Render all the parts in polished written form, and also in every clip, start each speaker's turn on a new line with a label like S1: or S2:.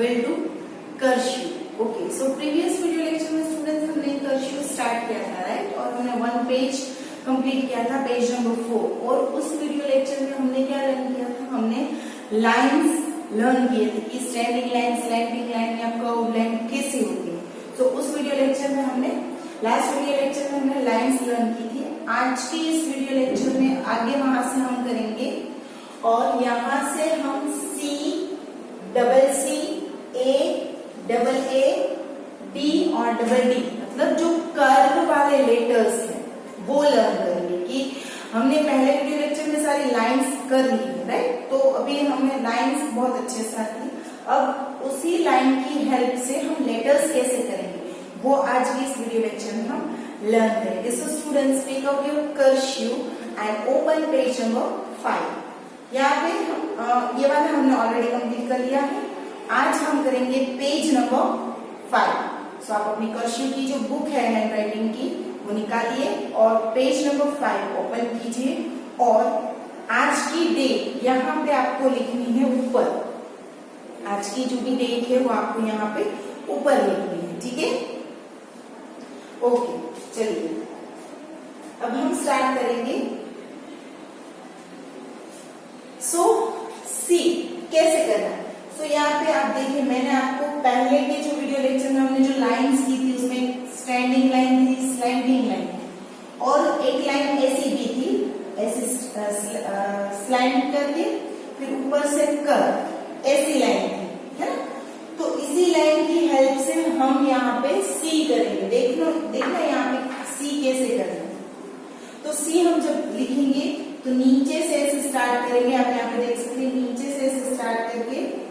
S1: will do cursive. Okay, so previous video lecture में students हमने cursive start किया था, राइट, और हमने 1 पेज कंप्लीट किया था, पेज नंबर 4। और उस वीडियो लेक्चर में हमने क्या लर्न किया था, हमने लाइंस लर्न किए थे कि स्टैंडिंग लाइन, स्लैंटिंग लाइन या कर्व लाइन कैसे होती है। तो उस वीडियो लेक्चर में हमने, लास्ट वीडियो लेक्चर में हमने लाइंस लर्न की थी। आज की इस वीडियो लेक्चर में आगे वहां से हम करेंगे और यहाँ से हम C, double C, A, double A, D और डबल D मतलब जो कर्व वाले लेटर्स हैं वो लर्न करेंगे। कि हमने पहले वीडियो लेक्चर में सारी लाइंस कर ली है, राइट, तो अभी हमने लाइंस बहुत अच्छे से आती। अब उसी लाइन की हेल्प से हम लेटर्स कैसे करेंगे वो आज की इस वीडियो लेक्चर में हम लर्न करेंगे। So students, take out your cursive and open page number 5। यहाँ पे हम ये वाला हमने ऑलरेडी कंप्लीट कर लिया है। आज हम करेंगे पेज नंबर 5। सो आप अपनी कर्सिव की जो बुक है हैंड राइटिंग की वो निकालिए और पेज नंबर 5 ओपन कीजिए और आज की डेट यहाँ पे आपको लिखनी है ऊपर। आज की जो भी डेट है वो आपको यहाँ पे ऊपर लिखनी है, ठीक है। ओके, चलिए अब हम स्टार्ट करेंगे। सो सी कैसे करना है। सो यहाँ पे आप देखिए, मैंने आपको पहले के जो वीडियो लेक्चर में हमने जो लाइंस की थी उसमें स्टैंडिंग लाइन थी, स्लैंटिंग लाइन थी और एक लाइन ऐसी भी थी, ऐसी स्लैंट करके फिर ऊपर से कर्व, ऐसी लाइन थी, है ना। तो इसी लाइन की हेल्प से हम यहाँ पे सी करेंगे। देखना यहाँ पे सी कैसे करना है। तो सी हम जब लिखेंगे तो नीचे से ऐसे स्टार्ट करेंगे। आप यहाँ पे देख सकते हैं, नीचे से ऐसे स्टार्ट करके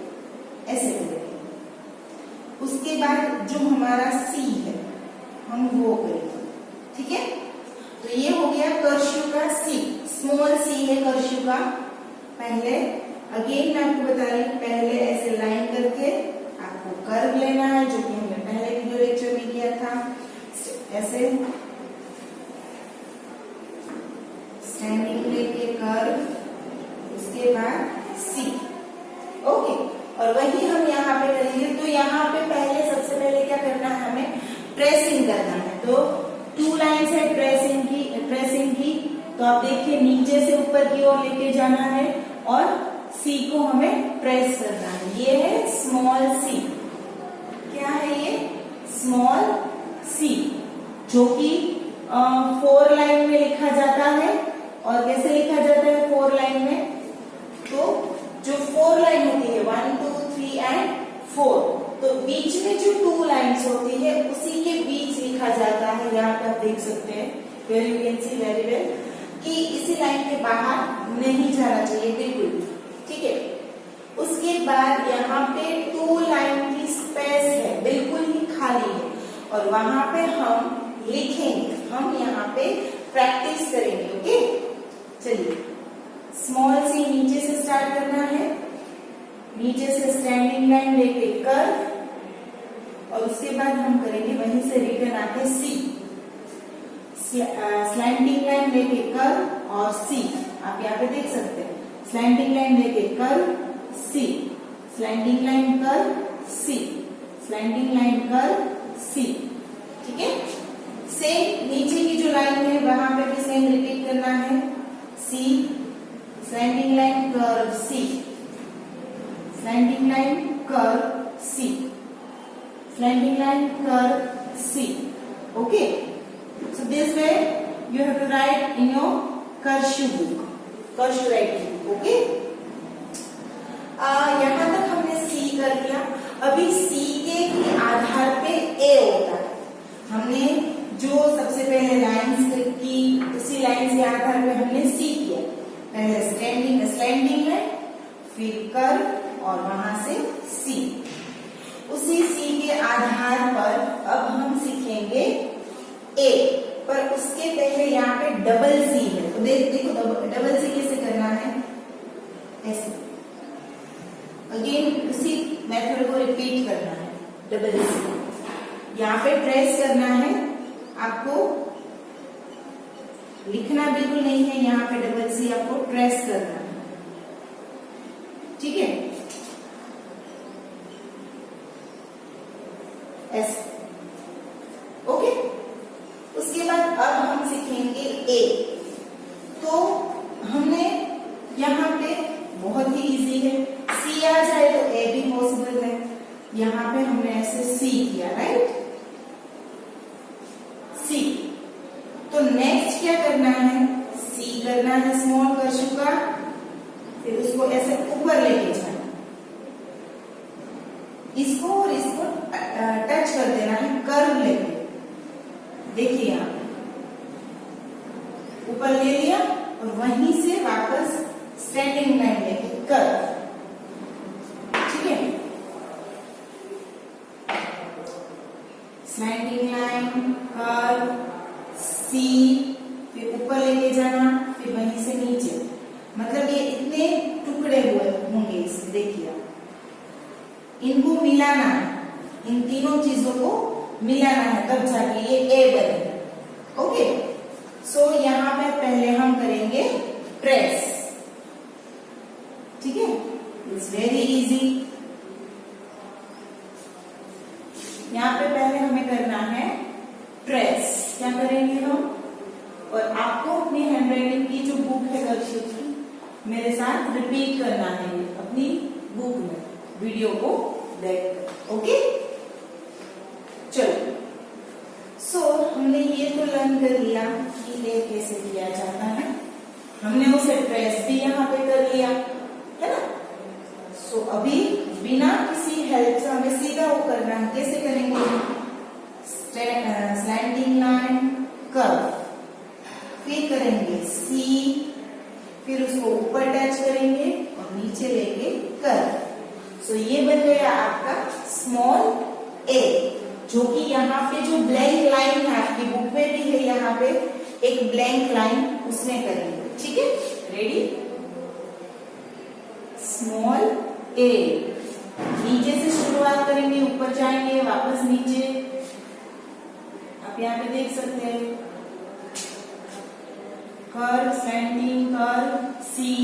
S1: ऐसे करेंगे। उसके बाद जो हमारा सी है हम वो करेंगे, ठीक है। तो ये हो गया कर्सिव का सी, स्मॉल सी है कर्सिव का। पहले अगेन मैं आपको बता रही हूँ, पहले ऐसे लाइन करके आपको कर्व लेना है, जो कि हमने पहले वीडियो लेक्चर में किया था। ऐसे स्टैंडिंग लेके कर्व, उसके बाद सी। ओके, और वही हम यहाँ पे करेंगे। तो यहाँ पे पहले सबसे पहले क्या करना है, हमें ट्रेसिंग करना है। तो 2 लाइन्स है ट्रेसिंग की। तो आप देखिए नीचे से ऊपर की ओर लेके जाना है और सी को हमें ट्रेस करना है। ये है स्मॉल सी। क्या है ये? स्मॉल सी, जो कि 4 लाइन में लिखा जाता है। और कैसे लिखा जाता है 4 लाइन में? तो जो 4 लाइन होती है 1, 2, 3 एंड 4, तो बीच में जो 2 लाइन्स होती है उसी के बीच लिखा जाता है। यहाँ पे आप देख सकते हैं, where you can see very well, कि इसी लाइन के बाहर नहीं जाना चाहिए बिल्कुल, ठीक है। उसके बाद यहाँ पे 2 लाइन की स्पेस है, बिल्कुल ही खाली है, और वहां पे हम लिखेंगे। हम यहाँ पे प्रैक्टिस करेंगे। ओके, चलिए स्मॉल सी नीचे से स्टार्ट करना है, नीचे से स्टैंडिंग लाइन लेके कर्व, और उसके बाद हम करेंगे वहीं से रिटर्न आके सी, स्लैंटिंग लाइन लेके कर्व और सी। आप यहाँ पे देख सकते हैं, स्लैंटिंग लाइन लेके curve C, slanting line curve C, slanting line curve सी, ठीक है। सेम नीचे की जो लाइन है वहां पे भी सेम रिपीट करना है। C, slanting line curve C, slanting line curve C, slanting line curve C. Okay, so this way you have to write in your cursive book, cursive writing book. Okay, यहाँ तक हमने सी कर लिया। अभी सी के ही आधार पे ए होता है। हमने जो सबसे पहले लाइंस की, उसी लाइन के आधार पे हमने सी किया। पहले स्लैंटिंग लाइन, फिर कर्व और वहां से सी। उसी सी के आधार पर अब हम सीखेंगे ए, पर उसके पहले यहाँ पे डबल सी है। तो देखो डबल सी कैसे करना है, ऐसे अगेन उसी मेथड को रिपीट करना है। डबल सी यहाँ पे ट्रेस करना है, आपको लिखना बिल्कुल नहीं है। यहाँ पे डबल सी आपको ट्रेस करना है, ठीक है। देखिए यहाँ पे ऊपर ले लिया और वहीं से वापस स्टैंडिंग लाइन लेके कर्व, ठीक है। स्लैंडिंग लाइन, कर्व, सी, फिर ऊपर लेके जाना, फिर वहीं से नीचे, मतलब ये इतने टुकड़े हुए होंगे इसमें। देखिए इनको मिलाना है, इन तीनों चीजों को मिलाना है, तब जाके ये ए बनेगा। ओके, सो यहाँ पे पहले हम करेंगे प्रेस, ठीक है। It's very easy. यहाँ पे पहले हमें करना है प्रेस। क्या करेंगे हम, और आपको अपनी हैंडराइटिंग की जो बुक है कर्सिव की, मेरे साथ रिपीट करना है अपनी बुक में, वीडियो को देखकर। ओके, चलो। सो हमने ये तो लर्न कर लिया कि ये कैसे किया जाता है, हमने उसे ट्रेस भी यहाँ पे कर लिया, है ना। सो अभी बिना किसी हेल्प से हमें सीधा वो करना है। कैसे करेंगे, स्लैंडिंग लाइन, कर्व, फिर करेंगे सी, फिर उसको ऊपर टच करेंगे और नीचे लेके कर्व। सो ये बन गया आपका स्मॉल ए, जो कि यहाँ पे जो ब्लैंक लाइन है आपकी बुक में भी है, यहाँ पे एक ब्लैंक लाइन उसमें करेंगे, ठीक है। रेडी, स्मॉल ए, नीचे से शुरुआत करेंगे, ऊपर जाएंगे, वापस नीचे, आप यहाँ पे देख सकते हैं, कर्व, स्लैंडिंग, कर्व, सी,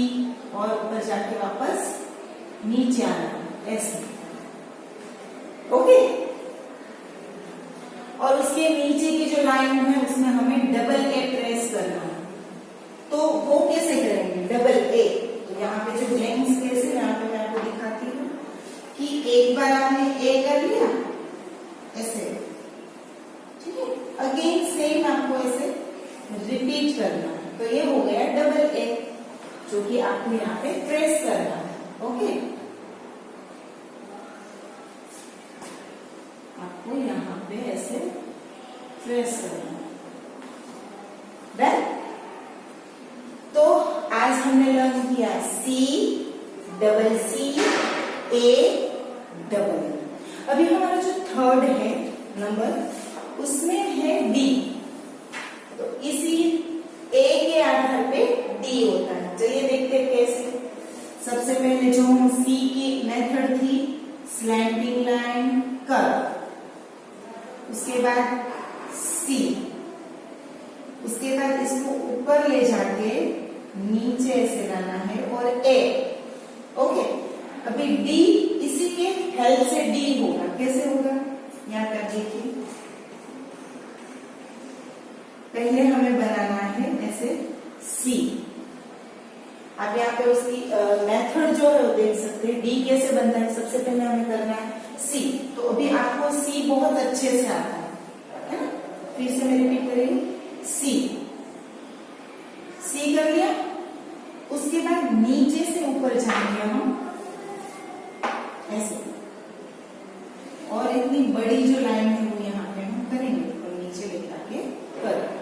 S1: और ऊपर जाके वापस नीचे आना, ऐसे। ओके, और उसके नीचे की जो लाइन है उसमें हमें डबल ए ट्रेस करना है। तो वो कैसे करेंगे, डबल ए, तो यहाँ पे जो ब्लैंक स्पेस है यहाँ पे मैं आपको दिखाती हूँ कि एक बार आपने ए कर लिया ऐसे, ठीक है। अगेन सेम आपको ऐसे रिपीट करना है, तो ये हो गया डबल ए, जो कि आपको यहाँ पे ट्रेस करना है। ओके, आपको यहाँ पे ऐसे ट्रेस करना है। डन। तो आज हमने लर्न किया सी, डबल सी, ए, डबल। अभी हमारा जो थर्ड है नंबर, उसमें है डी। तो इसी ए के आधार पे डी होता है। चलिए देखते हैं कैसे। सबसे पहले जो हम सी की मेथड थी, स्लैंडिंग लाइन, कर्व, उसके बाद सी, उसके बाद इसको ऊपर ले जाके नीचे ऐसे लाना है, और ए। ओके, अभी डी इसी के हेल्प से डी होगा। कैसे होगा, यहाँ पर देखिए, पहले हमें बनाना है ऐसे सी। आप यहाँ पे उसकी मेथड जो है वो देख सकते हैं, डी कैसे बनता है। सबसे पहले हमें करना है सी, तो अभी आपको सी बहुत अच्छे से आता है ना। फिर से मैं रिपीट करेंगे, सी, सी कर लिया, उसके बाद नीचे से ऊपर जाएंगे हम ऐसे, और इतनी बड़ी जो लाइन है वो यहाँ पे हम करेंगे, और नीचे लेकर आके कर।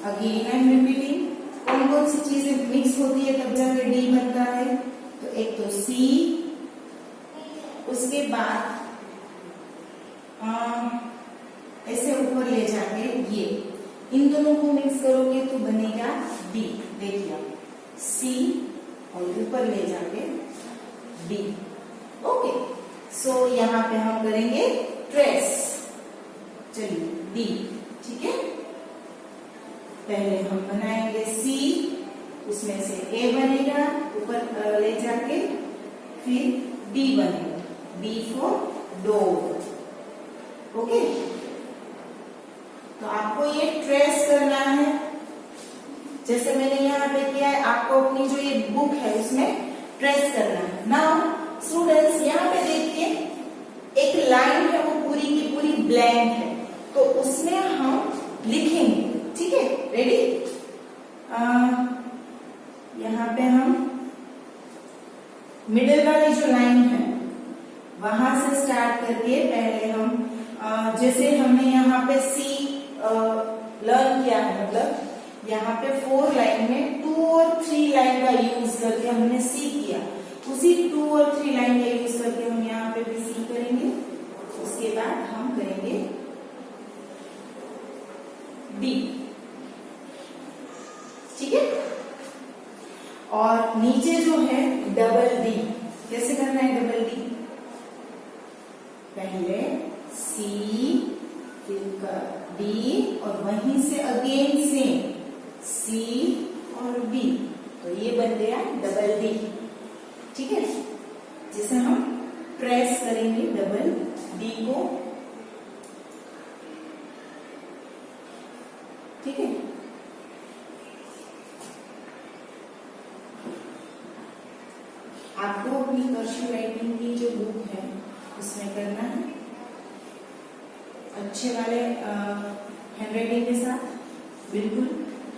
S1: अगेन आई एम रिपीटिंग, कौन कौन सी चीजें मिक्स होती है तब जाके डी बनता है। तो एक तो सी, उसके बाद ऐसे ऊपर ले जाके ये, इन दोनों को मिक्स करोगे तो बनेगा डी। देखिए सी और ऊपर ले जाके डी। ओके, सो यहाँ पे हम करेंगे ट्रेस। चलिए डी, ठीक है। पहले हम बनाएंगे सी, उसमें से ए बनेगा, ऊपर ले जाके फिर डी बनेगा, डी फॉर डोर। ओके, तो आपको ये ट्रेस करना है जैसे मैंने यहाँ पे किया है। आपको अपनी जो ये बुक है उसमें ट्रेस करना है। नाउ स्टूडेंट्स, यहाँ पे देखिए एक लाइन है वो पूरी की पूरी ब्लैंक है, तो उसमें हम लिखेंगे, ठीक है। रेडी, यहाँ पे हम मिडिल वाली जो लाइन है वहां से स्टार्ट करके पहले हम जैसे हमने यहाँ पे सी लर्न किया है, मतलब यहाँ पे 4 लाइन में 2 और 3 लाइन का यूज करके हमने सी किया, उसी 2 और 3 लाइन का यूज करके हम यहाँ पे भी सी करेंगे। उसके बाद हम करेंगे डी, ठीक है। और नीचे जो है डबल डी, कैसे करना है डबल डी? पहले सी फिर डी और वहीं से अगेन सेम सी और बी, तो ये बन गया डबल डी, ठीक है। जिसे हम प्रेस करेंगे डबल डी को, ठीक है। आपको अपनी कर्सिव राइटिंग की जो बुक है उसमें करना है अच्छे वाले हैंडराइटिंग के साथ, बिल्कुल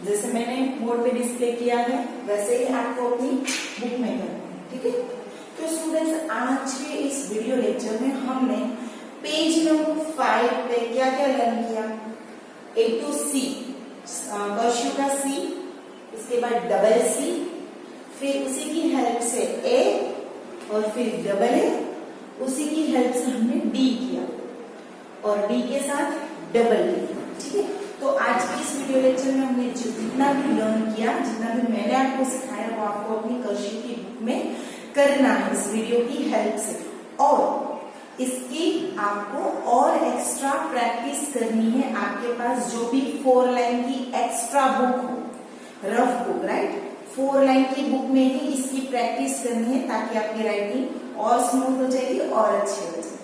S1: जैसे मैंने बोर्ड पे डिस्प्ले किया है वैसे ही आपको अपनी बुक में करना है, ठीक है। तो स्टूडेंट्स, आज के इस वीडियो लेक्चर में हमने पेज नंबर 5 पे क्या क्या लर्न किया? ए टू सी, कर्सिव का सी, उसके बाद डबल सी, फिर उसी की हेल्प से ए और फिर डबल ए, उसी की हेल्प से हमने डी किया और डी के साथ डबल डी, ठीक है। तो आज के इस वीडियो लेक्चर में हमने जितना भी लर्न किया, जितना भी मैंने आपको सिखाया, वो आपको अपनी कर्सिव की बुक में करना है इस वीडियो की हेल्प से। और इसकी आपको और एक्स्ट्रा प्रैक्टिस करनी है। आपके पास जो भी 4 लाइन की एक्स्ट्रा बुक हो, रफ बुक, राइट, 4 लाइन की बुक में ही इसकी प्रैक्टिस करनी है ताकि आपकी राइटिंग और स्मूथ हो जाएगी और अच्छी हो जाएगी।